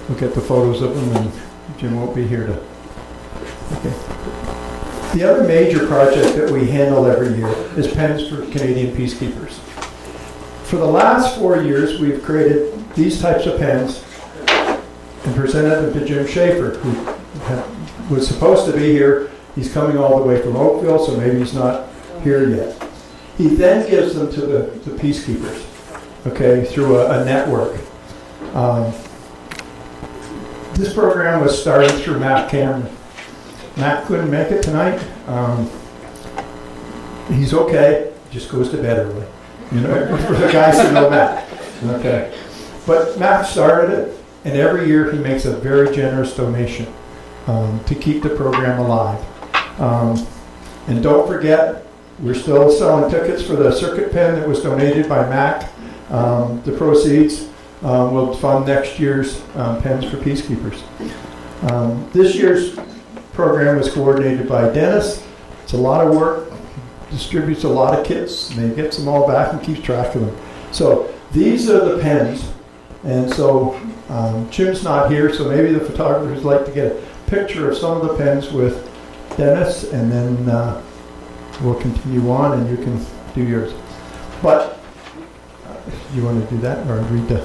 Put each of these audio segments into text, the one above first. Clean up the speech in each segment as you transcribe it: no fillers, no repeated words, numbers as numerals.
we'll get the photos of them, and Jim won't be here to. Okay. The other major project that we handle every year is pens for Canadian peacekeepers. For the last 4 years, we've created these types of pens and presented them to Jim Schaefer, who was supposed to be here. He's coming all the way from Oakville, so maybe he's not here yet. He then gives them to the peacekeepers, okay, through a network. This program was started through Matt Cameron. Matt couldn't make it tonight. He's okay, just goes to bed early. You know, for the guys who know Matt. Okay. But Matt started it, and every year he makes a very generous donation to keep the program alive. And don't forget, we're still selling tickets for the circuit pen that was donated by MAC. The proceeds will fund next year's Pens for Peacekeepers. This year's program was coordinated by Dennis. It's a lot of work, distributes a lot of kits, and he gets them all back and keeps track of them. So these are the pens, and so Jim's not here, so maybe the photographers like to get a picture of some of the pens with Dennis, and then we'll continue on, and you can do yours. But you want to do that, or read the?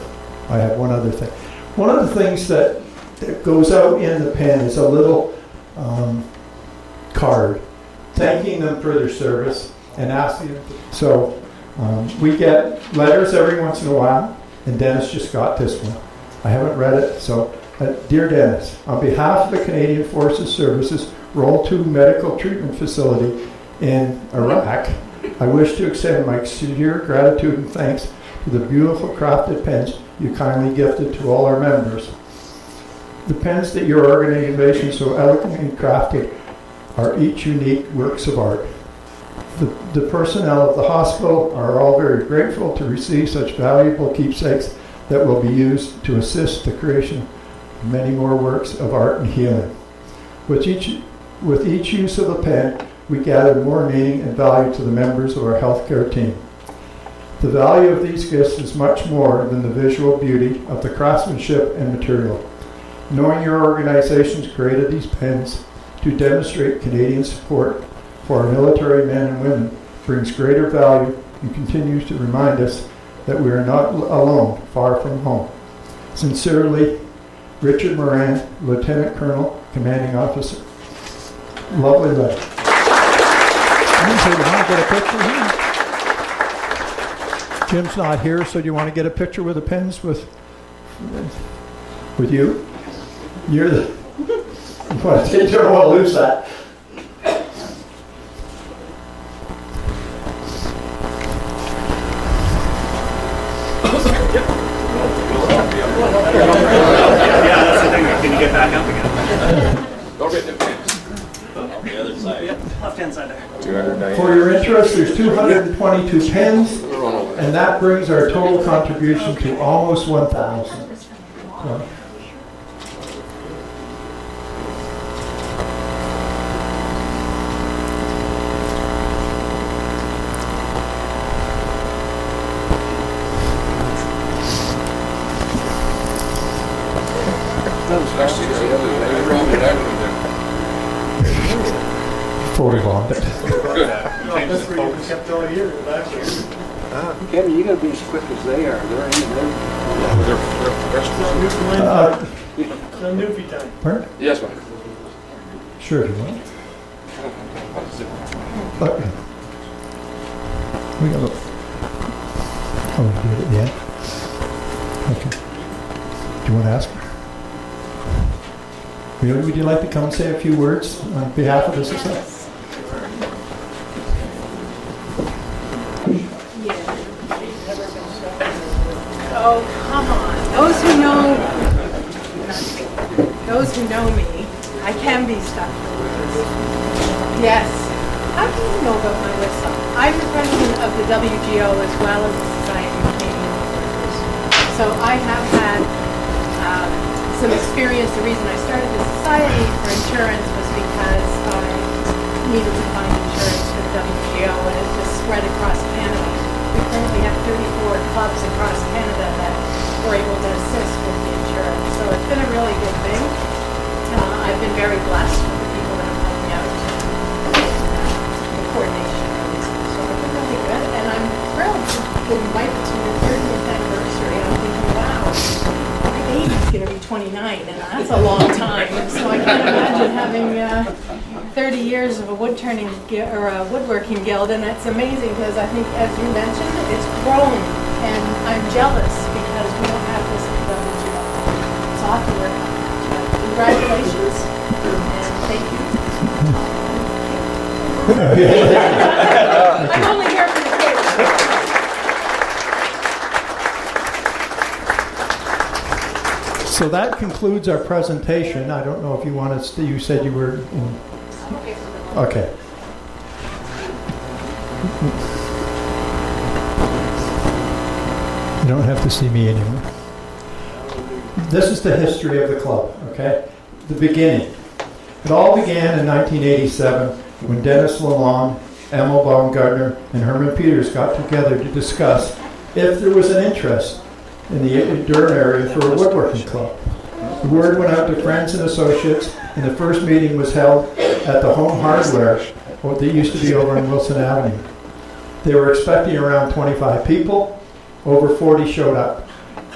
I have one other thing. One of the things that goes out in the pen is a little card thanking them for their service and asking them. So we get letters every once in a while, and Dennis just got this one. I haven't read it, so dear Dennis, on behalf of the Canadian Forces Services Role 2 Medical Treatment Facility in Iraq, I wish to extend my sincere gratitude and thanks to the beautiful crafted pens you kindly gifted to all our members. The pens that your organization so elegantly crafted are each unique works of art. The personnel of the hospital are all very grateful to receive such valuable keepsakes that will be used to assist the creation of many more works of art and healing. With each use of a pen, we gather more meaning and value to the members of our healthcare team. The value of these gifts is much more than the visual beauty of the craftsmanship and material. Knowing your organizations created these pens to demonstrate Canadian support for our military men and women brings greater value and continues to remind us that we are not alone, far from home. Sincerely, Richard Moran, Lieutenant Colonel, Commanding Officer. Lovely letter. So you want to get a picture here? Jim's not here, so do you want to get a picture with the pens with you? You're the. You want to take your one, lose that. Yeah, that's the thing. Can you get back up again? Go get the pens. The other side. Yep, left-hand side there. For your interest, there's 222 pens, and that brings our total contribution to almost 1,000. So. Photobombed it. Kevin, you gotta be as quick as they are. They're in It's on Newfie time. Pardon? Yes, ma'am. Sure, if you want. We got a. Oh, we did it, yeah. Okay. Do you want to ask her? Would you like to come and say a few words on behalf of the society? Oh, come on. Those who know me, I can be stuck. Yes. How do you know about my whistle? I'm the president of the WGO as well as the Society of Canadian Workers. So I have had some experience. The reason I started the society for insurance was because I needed to find insurance for the WGO, and it just spread across Canada. We currently have 34 clubs across Canada that were able to assist with the insurance. So it's been a really good thing. I've been very blessed with the people that have helped me out in the coordination of everything. So it's been really good, and I'm thrilled to be invited to the 30th anniversary. I'm thinking, wow, my baby's going to be 29, and that's a long time. So I can't imagine having 30 years of a woodworking guild, and it's amazing because I think, as you mentioned, it's grown, and I'm jealous because we don't have this in WGO. So I'll have to work on that. But congratulations, and thank you. I'm only here for the kids. So that concludes our presentation. I don't know if you want us to, you said you were okay. You don't have to see me anymore. This is the history of the club, okay? The beginning. It all began in 1987 when Dennis Lalonde, Emil Baumgartner, and Herman Peters got together to discuss if there was an interest in the Durham area for a woodworking club. The word went out to friends and associates, and the first meeting was held at the Home Hardware, what they used to be over on Wilson Avenue. They were expecting around 25 people. Over 40 showed up.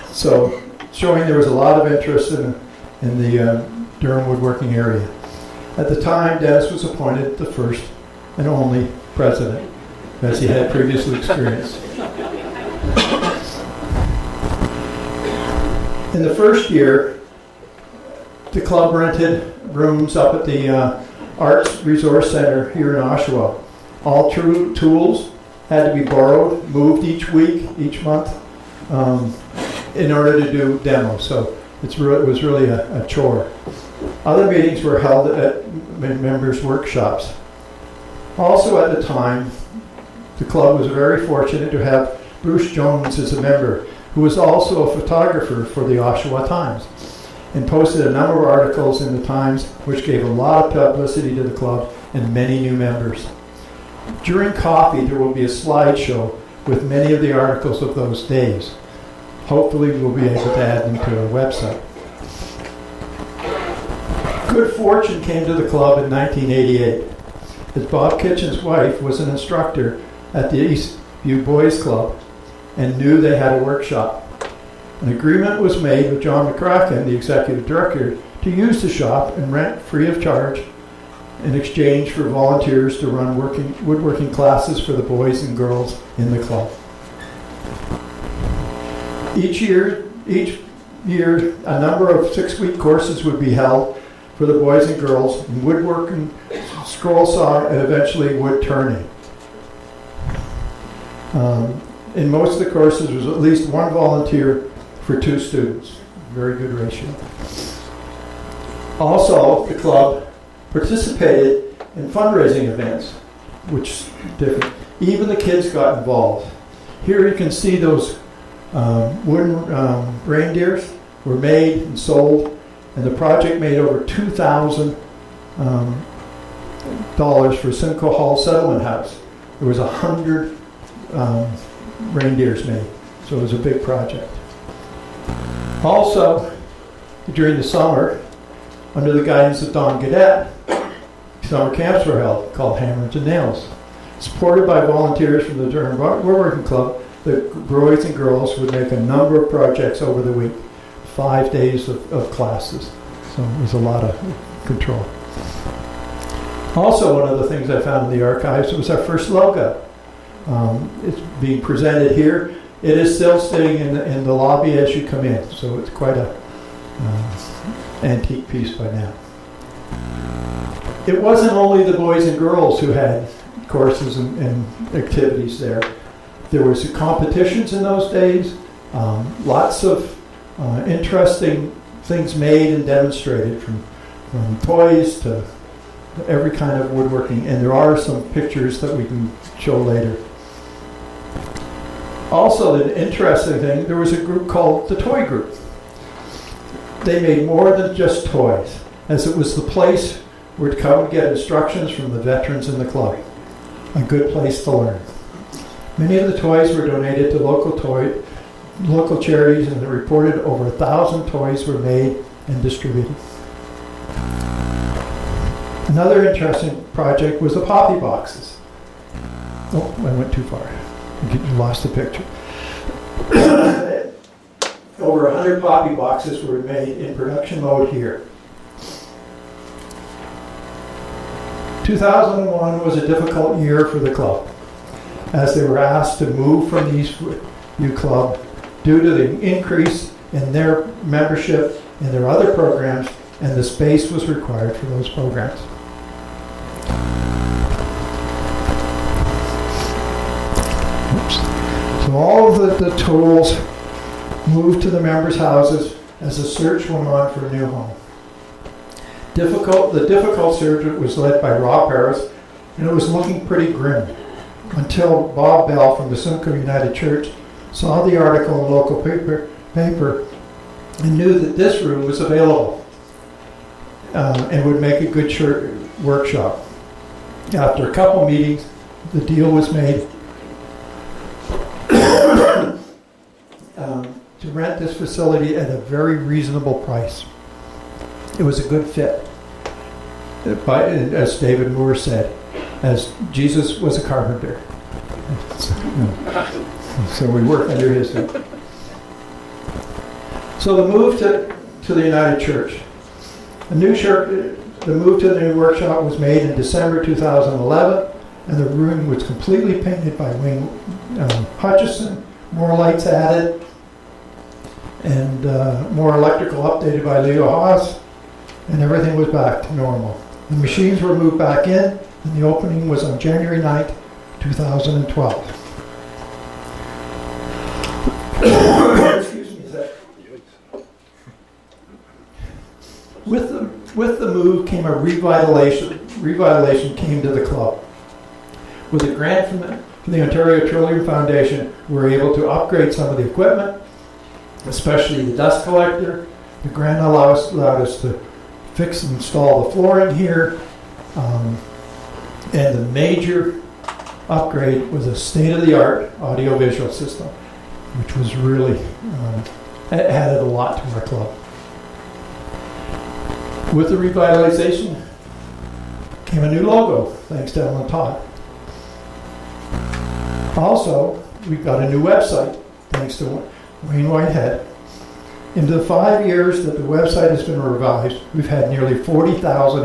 So, showing there was a lot of interest in the Durham woodworking area. At the time, Dennis was appointed the first and only president, as he had previously experienced. In the first year, the club rented rooms up at the Arts Resource Center here in Oshawa. All tools had to be borrowed, moved each week, each month, in order to do demos. So it was really a chore. Other meetings were held at members' workshops. Also at the time, the club was very fortunate to have Bruce Jones as a member, who was also a photographer for the Oshawa Times, and posted a number of articles in the Times which gave a lot of publicity to the club and many new members. During coffee, there will be a slideshow with many of the articles of those days. Hopefully, we'll be able to add them to our website. Good fortune came to the club in 1988, as Bob Kitchen's wife was an instructor at the Eastview Boys Club and knew they had a workshop. An agreement was made with John McCracken, the executive director, to use the shop and rent free of charge in exchange for volunteers to run woodworking classes for the boys and girls in the club. Each year, a number of 6-week courses would be held for the boys and girls in woodworking, scroll saw, and eventually wood turning. In most of the courses, there was at least one volunteer for 2 students. Very good ratio. Also, the club participated in fundraising events, which is different. Even the kids got involved. Here you can see those wooden reindeers were made and sold, and the project made over $2,000 for Simcoe Hall Settlement House. There was 100 reindeers made, so it was a big project. Also, during the summer, under the guidance of Don Gaudette, summer camps were held called Hammers and Nails. Supported by volunteers from the Durham Woodworking Club, the boys and girls would make a number of projects over the week, 5 days of classes. So it was a lot of control. Also, one of the things I found in the archives was our first logo. It's being presented here. It is still sitting in the lobby as you come in, so it's quite a antique piece by now. It wasn't only the boys and girls who had courses and activities there. There was competitions in those days, lots of interesting things made and demonstrated, from toys to every kind of woodworking, and there are some pictures that we can show later. Also, the interesting thing, there was a group called the Toy Group. They made more than just toys, as it was the place where to come and get instructions from the veterans in the club. A good place to learn. Many of the toys were donated to local toy local charities, and it reported over 1,000 toys were made and distributed. Another interesting project was the poppy boxes. Oh, I went too far. You lost the picture. Over 100 poppy boxes were made in production mode here. 2001 was a difficult year for the club, as they were asked to move from the Eastview Club due to the increase in their membership and their other programs, and the space was required for those programs. Oops. So all of the tools moved to the members' houses as the search went on for a new home. The difficult search was led by Rob Harris, and it was looking pretty grim until Bob Bell from the Simcoe United Church saw the article in the local paper and knew that this room was available and would make a good church workshop. After a couple meetings, the deal was made to rent this facility at a very reasonable price. It was a good fit. As David Moore said, as Jesus was a carpenter. So we work under his help. So the move to the United Church. The move to the new workshop was made in December 2011, and the room was completely painted by Wayne Hutchison, more lights added, and more electrical updated by Leo Haas, and everything was back to normal. The machines were moved back in, and the opening was on January 9th, 2012. Excuse me, with the move came a revitalization came to the club. With a grant from the Ontario Petroleum Foundation, we were able to upgrade some of the equipment, especially the dust collector. The grant allowed us to fix and install the flooring here, and the major upgrade was a state-of-the-art audio-visual system, which was really added a lot to our club. With the revitalization came a new logo, thanks to Ellen Todd. Also, we got a new website, thanks to Wayne Whitehead. In the 5 years that the website has been revised, we've had nearly 40,000